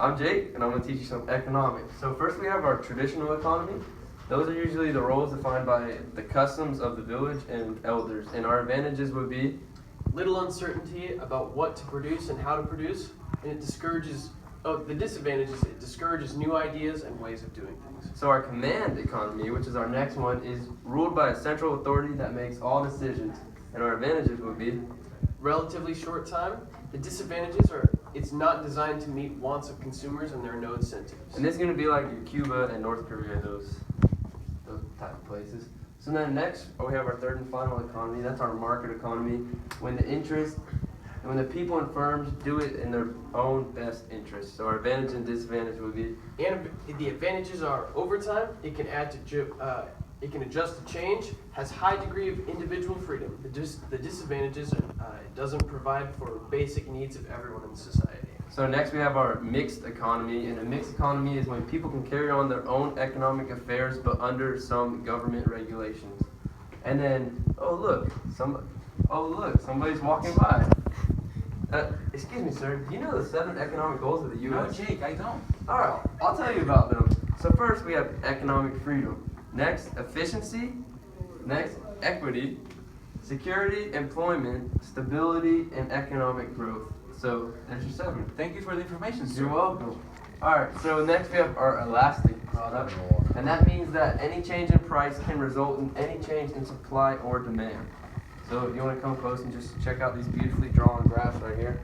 I'm Jake, and I'm going to teach you some economics. So first we have our traditional economy. Those are usually the roles defined by the customs of the village and elders. And our advantages would be little uncertainty about what to produce and how to produce, and it discourages, the disadvantages, it discourages new ideas and ways of doing things. So our command economy, which is our next one, is ruled by a central authority that makes all decisions. And our advantages would be Relatively short time. The disadvantages are it's not designed to meet wants of consumers and there are no incentives. and this is going to be like your Cuba and North Korea, those type of places. So then next, we have our third and final economy. That's our market economy, when the people and firms do it in their own best interest. So our advantage and disadvantage would be And the advantages are overtime. It can it can adjust to change. Has high degree of individual freedom. The disadvantages are it doesn't provide for basic needs of everyone in society. So next we have our mixed economy, and a mixed economy is when people can carry on their own economic affairs but under some government regulations. And then, somebody's walking by. Excuse me, sir, do you know the 7 economic goals of the U.S.? No, Jake, I don't. Alright, I'll tell you about them. So first we have economic freedom. Next, efficiency. Next, equity. Security, employment, stability, and economic growth. So there's your 7. Thank you for the information, sir. You're welcome. Alright, so next we have our elastic product, and that means that any change in price can result in any change in supply or demand. So if you want to come close and just check out these beautifully drawn graphs right here.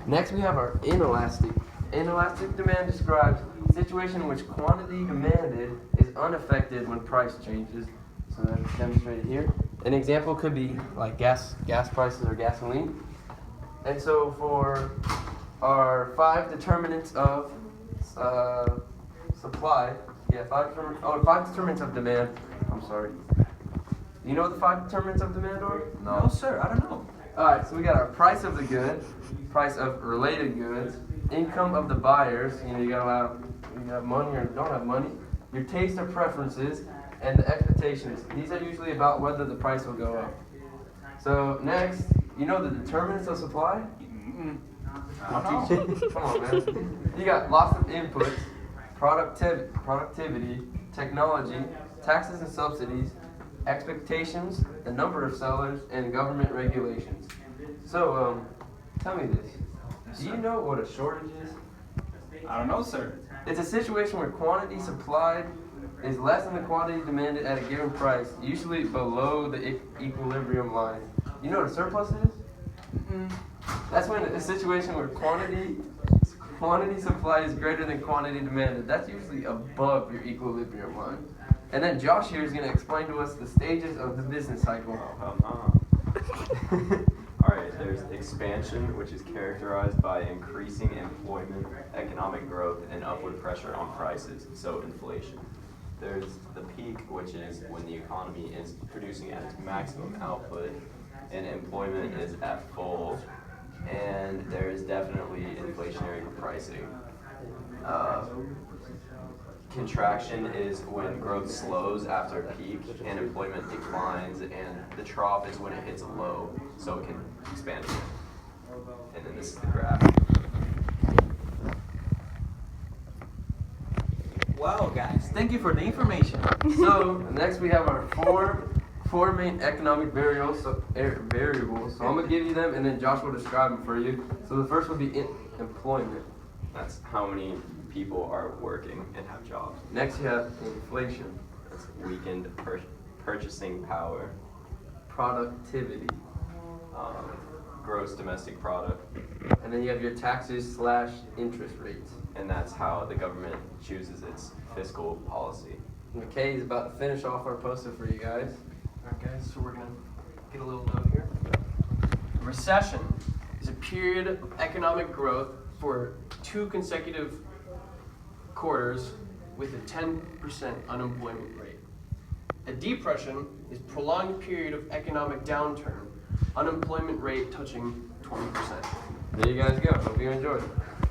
Next we have our inelastic. Inelastic demand describes a situation in which quantity demanded is unaffected when price changes. So that's demonstrated here. An example could be like gas prices or gasoline. And so for our 5 determinants of supply, 5 determinants of demand, I'm sorry. You know what the 5 determinants of demand are? No, sir, I don't know. Alright, so we got our price of the good, price of related goods, income of the buyers, you have money or don't have money, your taste or preferences, and the expectations. These are usually about whether the price will go up. So next, you know the determinants of supply? I don't know. Come on, man. You got lots of inputs, productivity, technology, taxes and subsidies, expectations, the number of sellers, and government regulations. So, tell me this. Do you know what a shortage is? I don't know, sir. It's a situation where quantity supplied is less than the quantity demanded at a given price, usually below the equilibrium line. You know what a surplus is? That's when a situation where quantity supply is greater than quantity demanded. That's usually above your equilibrium line. And then Josh here is going to explain to us the stages of the business cycle. Alright, there's expansion, which is characterized by increasing employment, economic growth, and upward pressure on prices, so inflation. There's the peak, which is when the economy is producing at its maximum output and employment is at full, and there is definitely inflationary pricing. Contraction is when growth slows after a peak and employment declines, and the trough is when it hits a low, so it can expand again. And then this is the graph. Wow, guys, thank you for the information. So next we have our four main economic variables. So I'm gonna give you them, and then Josh will describe them for you. So the first would be employment. That's how many people are working and have jobs. Next you have inflation, That's weakened purchasing power. productivity, Gross domestic product, and then you have your taxes / interest rates. and that's how the government chooses its fiscal policy. McKay is about to finish off our poster for you guys. Alright guys, so we're going to get a little note here. Recession is a period of economic growth for 2 consecutive quarters with a 10% unemployment rate. A depression is a prolonged period of economic downturn, unemployment rate touching 20%. There you guys go. Hope you enjoyed.